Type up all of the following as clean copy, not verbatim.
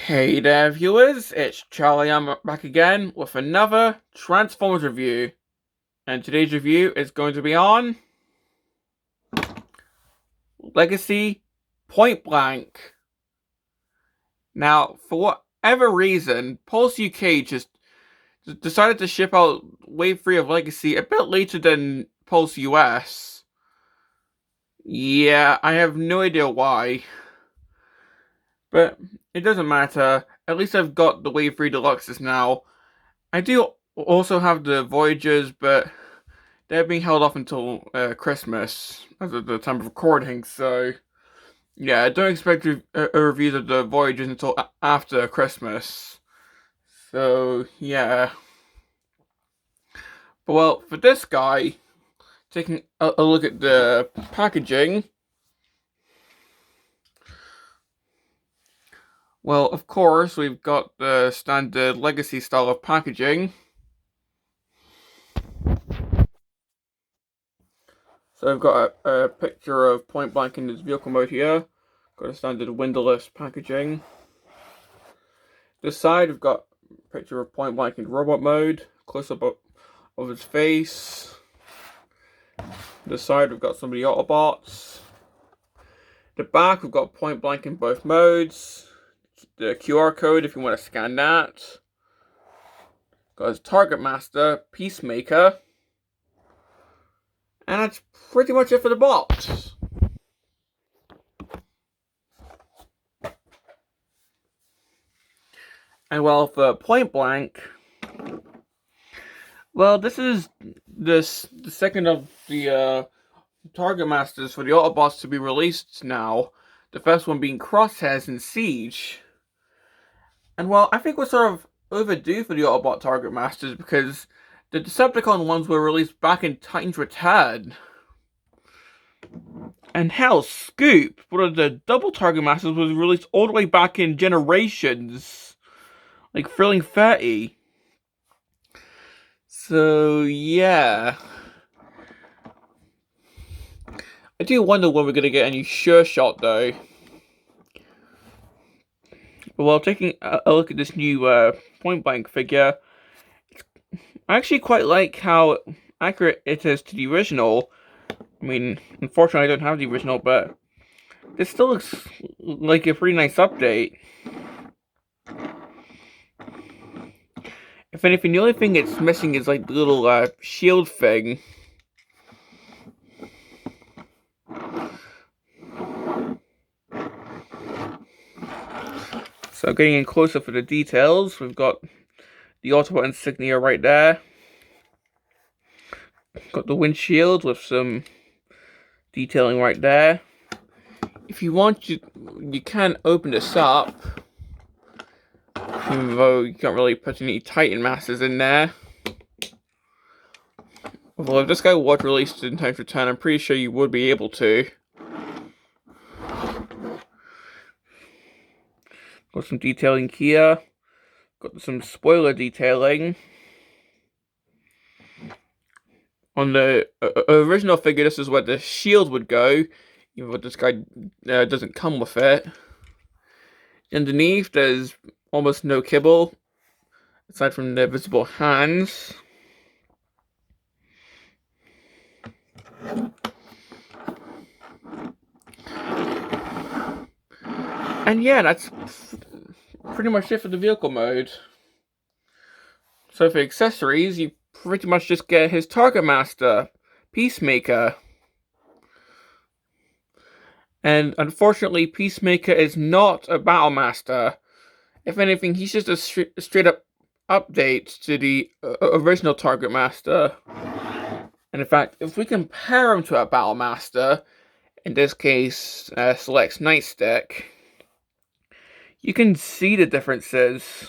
Hey there, viewers, it's Charlie. I'm back again with another Transformers review. And today's review is going to be on Legacy Pointblank. Now, for whatever reason, Pulse UK just decided to ship out Wave 3 of Legacy a bit later than Pulse US. Yeah, I have no idea why. But it doesn't matter. At least I've got the Wave 3 Deluxes now. I do also have the Voyagers, but they're being held off until Christmas as of the time of recording. So, yeah, I don't expect a review of the Voyagers until after Christmas. So, yeah. But, well, for this guy, taking a look at the packaging, well, of course, we've got the standard Legacy style of packaging. So I've got a picture of Pointblank in his vehicle mode here. Got a standard windowless packaging. This side we've got a picture of Pointblank in robot mode. Close up of his face. This side we've got some of the Autobots. The back we've got Pointblank in both modes. The QR code if you want to scan that. Got his Target Master, Peacemaker. And that's pretty much it for the box. And well, for Pointblank, well, this is the second of the Target Masters for the Autobots to be released now. The first one being Crosshairs and Siege. And well, I think we're sort of overdue for the Autobot Target Masters because the Decepticon ones were released back in Titan's Return. And hell, Scoop, one of the double Target Masters, was released all the way back in Generations. Like Thrilling 30. So, yeah. I do wonder when we're going to get any Sure Shot, though. But while taking a look at this new Pointblank figure, I actually quite like how accurate it is to the original. I mean, unfortunately I don't have the original, but this still looks like a pretty nice update. If anything, the only thing it's missing is like the little shield thing. So getting in closer for the details, we've got the Autobot insignia right there. Got the windshield with some detailing right there. If you want, you can open this up. Even though you can't really put any Titan Masters in there. Although if this guy was released in Titan's Return, I'm pretty sure you would be able to. Got some detailing here. Got some spoiler detailing. On the original figure, this is where the shield would go. Even though this guy doesn't come with it. Underneath, there's almost no kibble, aside from the visible hands. And yeah, that's pretty much it for the vehicle mode. So for accessories, you pretty much just get his Target Master, Peacemaker. And unfortunately, Peacemaker is not a Battle Master. If anything, he's just a straight up update to the original Target Master. And in fact, if we compare him to a Battle Master, in this case, Select's Nightstick, you can see the differences.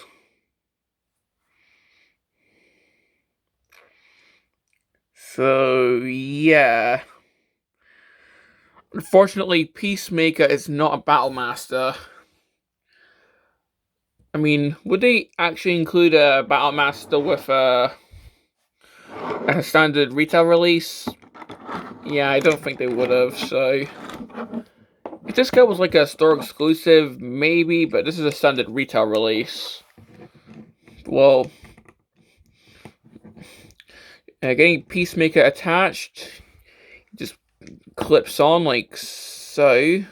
So, yeah. Unfortunately, Peacemaker is not a Battle Master. I mean, would they actually include a Battle Master with a standard retail release? Yeah, I don't think they would have, so this guy was like a store exclusive, maybe, but this is a standard retail release. Well, getting Peacemaker attached, just clips on like so.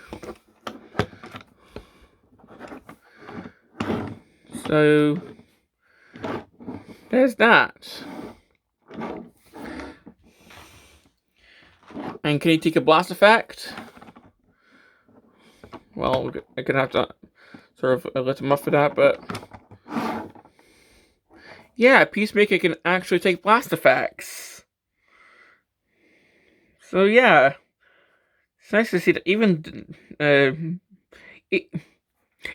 So there's that. And can he take a blast effect? Well, I'm gonna have to sort of let him off for that, but yeah, Peacemaker can actually take blast effects. So yeah, it's nice to see that even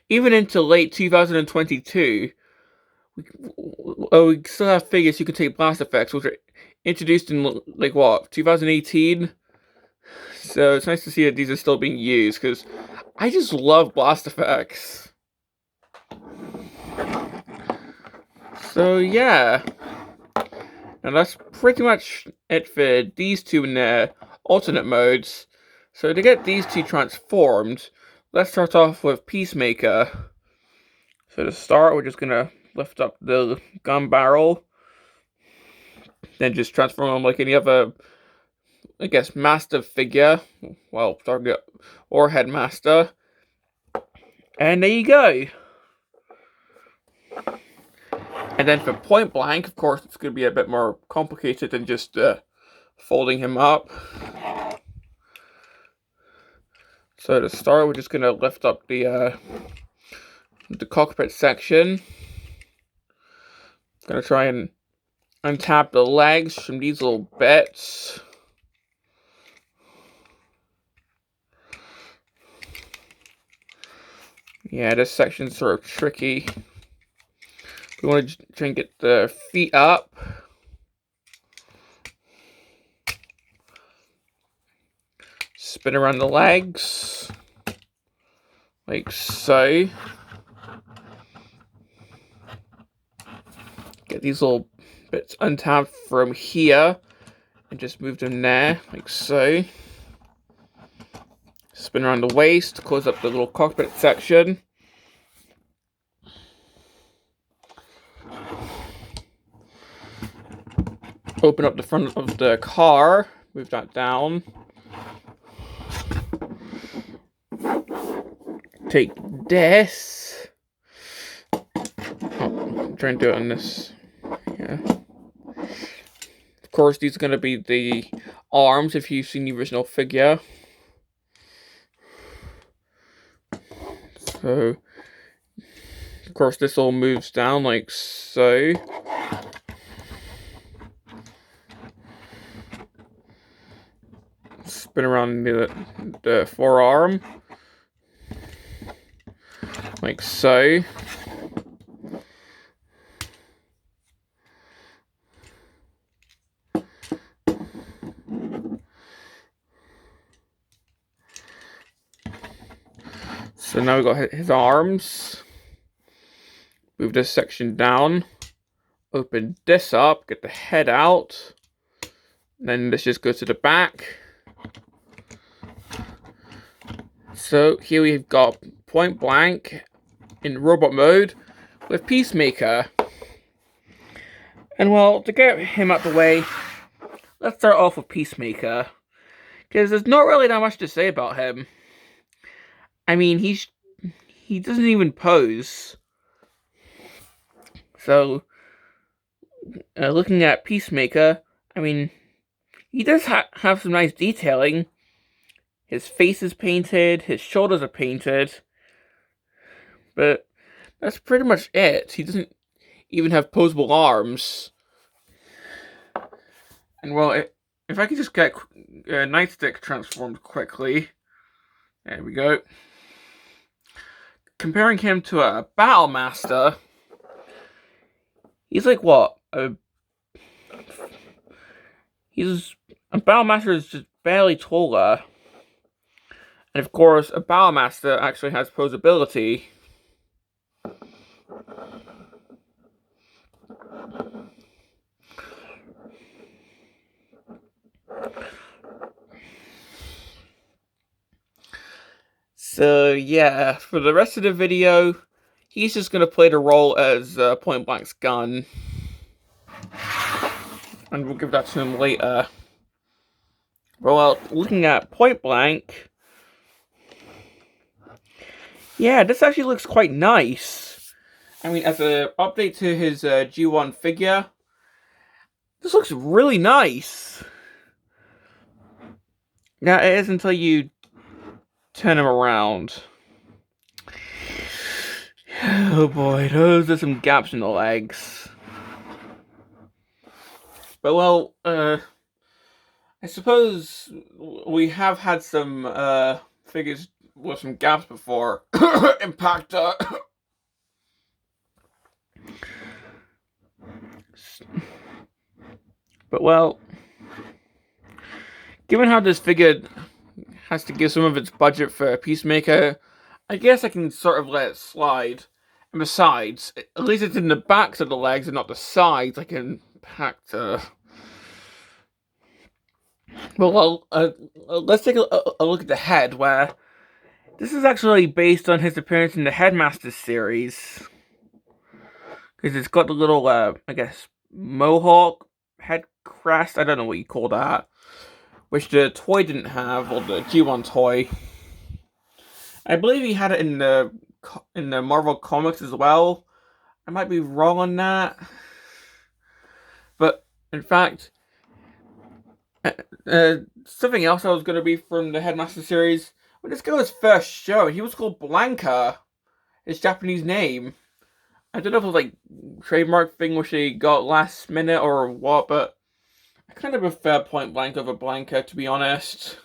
into late 2022, we still have figures who can take blast effects, which are introduced in like what 2018. So it's nice to see that these are still being used because I just love blast effects. So yeah, and that's pretty much it for these two in their alternate modes. So to get these two transformed, let's start off with Peacemaker. So to start, we're just gonna lift up the gun barrel, then just transform him like any other, I guess, master figure. Well, target or headmaster. And there you go. And then for Pointblank, of course, it's going to be a bit more complicated than just folding him up. So to start, we're just going to lift up the cockpit section. Going to try and untap the legs from these little bits. Yeah, this section's sort of tricky. We want to try and get the feet up. Spin around the legs. Like so. Get these little bits untapped from here. And just move them there, like so. Spin around the waist to close up the little cockpit section. Open up the front of the car. Move that down. Take this. Oh, try and do it on this. Yeah. Of course, these are going to be the arms if you've seen the original figure. So, of course, this all moves down like so. Spin around the forearm. Like so. So now we've got his arms. Move this section down. Open this up. Get the head out. Then this just goes to the back. So here we've got Pointblank in robot mode with Peacemaker. And well, to get him out the way, let's start off with Peacemaker. Because there's not really that much to say about him. I mean, he doesn't even pose. So, looking at Peacemaker, I mean, he does have some nice detailing. His face is painted, his shoulders are painted. But that's pretty much it. He doesn't even have posable arms. And well, if I could just get Nightstick transformed quickly. There we go. Comparing him to a Battlemaster, he's like what? A Battlemaster is just barely taller. And of course, a Battlemaster actually has posability. So yeah, for the rest of the video, he's just gonna play the role as Point Blank's gun, and we'll give that to him later. But well, looking at Point Blank, yeah, this actually looks quite nice. I mean, as an update to his G1 figure, this looks really nice. Now, it is until you turn him around. Oh boy, those are some gaps in the legs. But well, I suppose we have had some figures with some gaps before. Impact. But well, given how this figure has to give some of its budget for Peacemaker, I guess I can sort of let it slide. And besides, at least it's in the backs of the legs and not the sides. I can impact. Well, let's take a look at the head, where this is actually based on his appearance in the Headmaster series. Because it's got the little, I guess, mohawk head crest. I don't know what you call that. Which the toy didn't have, or the G1 toy. I believe he had it in the Marvel comics as well. I might be wrong on that. But, in fact, something else I was going to be from the Headmaster series. When this guy was first shown, he was called Blanca. His Japanese name. I don't know if it was like trademark thing which he got last minute or what, but I kind of prefer Point Blank over Blanca, to be honest.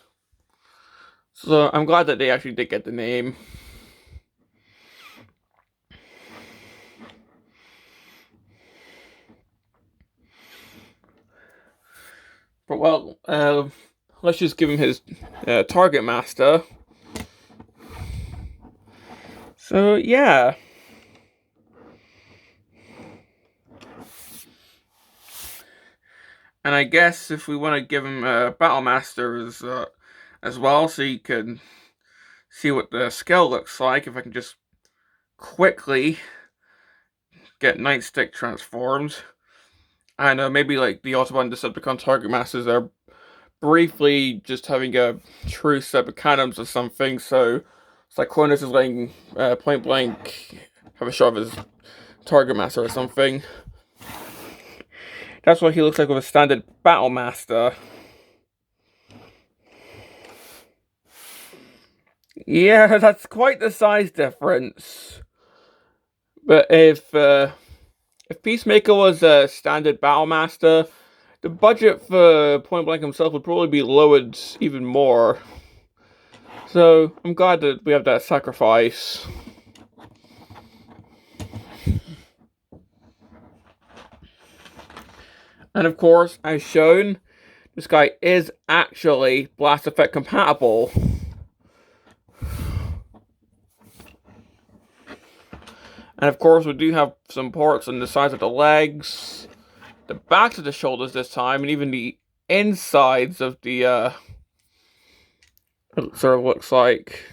So I'm glad that they actually did get the name. But well, let's just give him his Target Master. So yeah. And I guess if we want to give him a Battle Master as well, so you can see what the scale looks like, if I can just quickly get Nightstick transformed. I know, maybe like the Autobot and Decepticon Target Masters are briefly just having a truce at mechanisms or something, so Cyclonus is letting Point Blank have a shot of his Target Master or something. That's what he looks like with a standard Battle Master. Yeah, that's quite the size difference. But if Peacemaker was a standard Battle Master, the budget for Point Blank himself would probably be lowered even more. So I'm glad that we have that sacrifice. And of course, as shown, this guy is actually Blast Effect compatible. And of course, we do have some parts on the sides of the legs, the backs of the shoulders this time, and even the insides of the, it sort of looks like.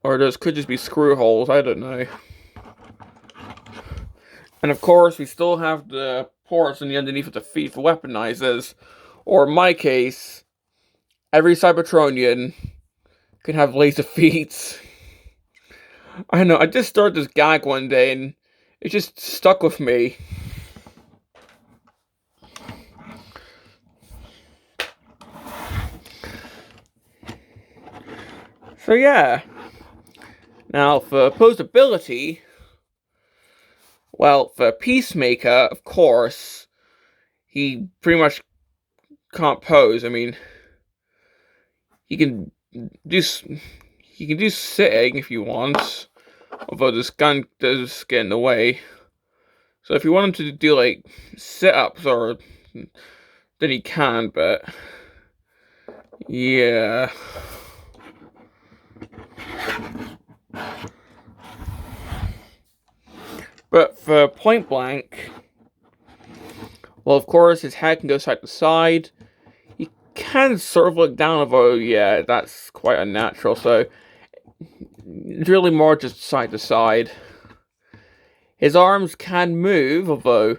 Or those could just be screw holes, I don't know. And of course, we still have the ports on the underneath of the feet for weaponizers. Or in my case, every Cybertronian can have laser feet. I know, I just started this gag one day and it just stuck with me. So yeah. Now for posability, well, for Peacemaker, of course, he pretty much can't pose. I mean, he can do sitting if you want, although this gun does get in the way. So if you want him to do like sit-ups, or then he can, but yeah. But for Point Blank, well, of course, his head can go side to side. He can sort of look down, although, yeah, that's quite unnatural. So it's really more just side to side. His arms can move, although,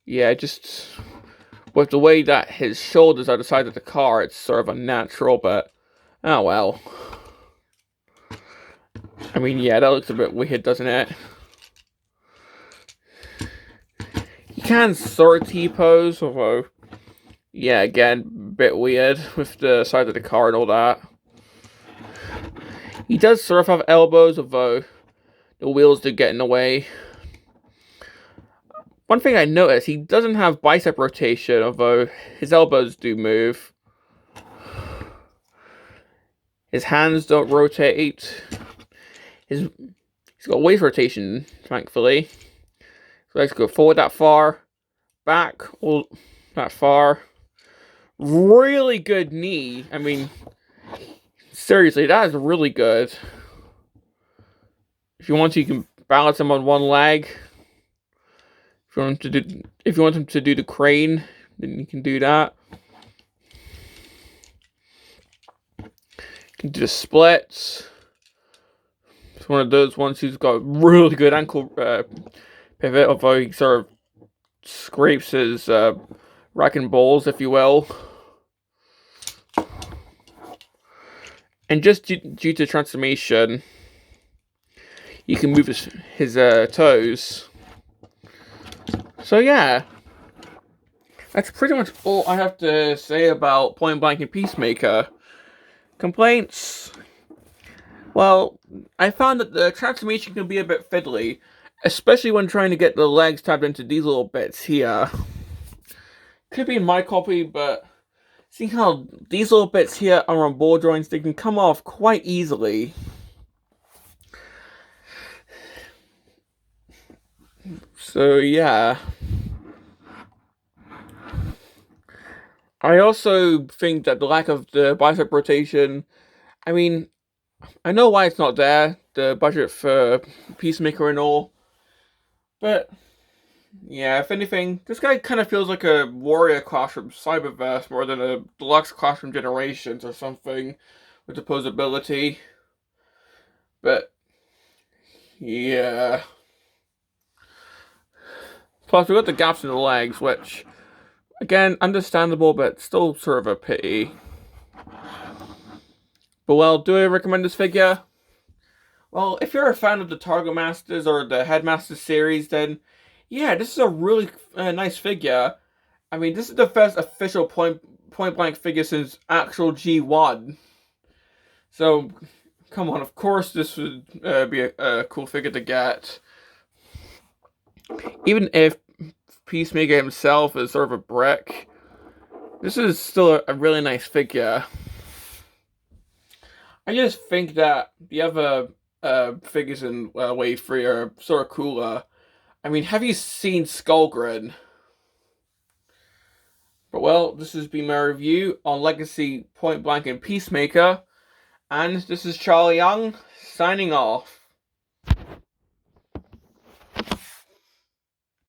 yeah, just with the way that his shoulders are the side of the car, it's sort of unnatural, but oh well. I mean, yeah, that looks a bit weird, doesn't it? He can sort of T-pose, although, yeah, again, a bit weird with the side of the car and all that. He does sort of have elbows, although the wheels do get in the way. One thing I noticed, he doesn't have bicep rotation, although his elbows do move. His hands don't rotate. He's got waist rotation, thankfully. So let's go forward that far, back all that far. Really good knee. I mean, seriously, that is really good. If you want to, you can balance him on one leg. If you want him to do the crane, then you can do that. You can do the splits. It's one of those ones who's got really good ankle pivot, although he sort of scrapes his rack and balls, if you will. And just due to transformation, you can move his toes. So yeah, that's pretty much all I have to say about Pointblank and Peacemaker. Complaints? Well, I found that the transformation can be a bit fiddly, especially when trying to get the legs tabbed into these little bits here. Could be in my copy, but see how these little bits here are on ball joints, they can come off quite easily. So yeah. I also think that the lack of the bicep rotation, I mean, I know why it's not there, the budget for Peacemaker and all, but yeah, if anything, this guy kind of feels like a warrior class from Cyberverse more than a deluxe class from Generations or something with opposability. But yeah. Plus, we got the gaps in the legs, which, again, understandable, but still sort of a pity. But well, do I recommend this figure? Well, if you're a fan of the Target Masters or the Headmasters series, then yeah, this is a really nice figure. I mean, this is the first official Pointblank figure since actual G1. So, come on, of course this would be a cool figure to get. Even if Peacemaker himself is sort of a brick, this is still a really nice figure. I just think that the other figures in Wave 3 are sort of cooler. I mean, have you seen Skullgrin? But well, this has been my review on Legacy, Pointblank, and Peacemaker. And this is Charlie Young, signing off.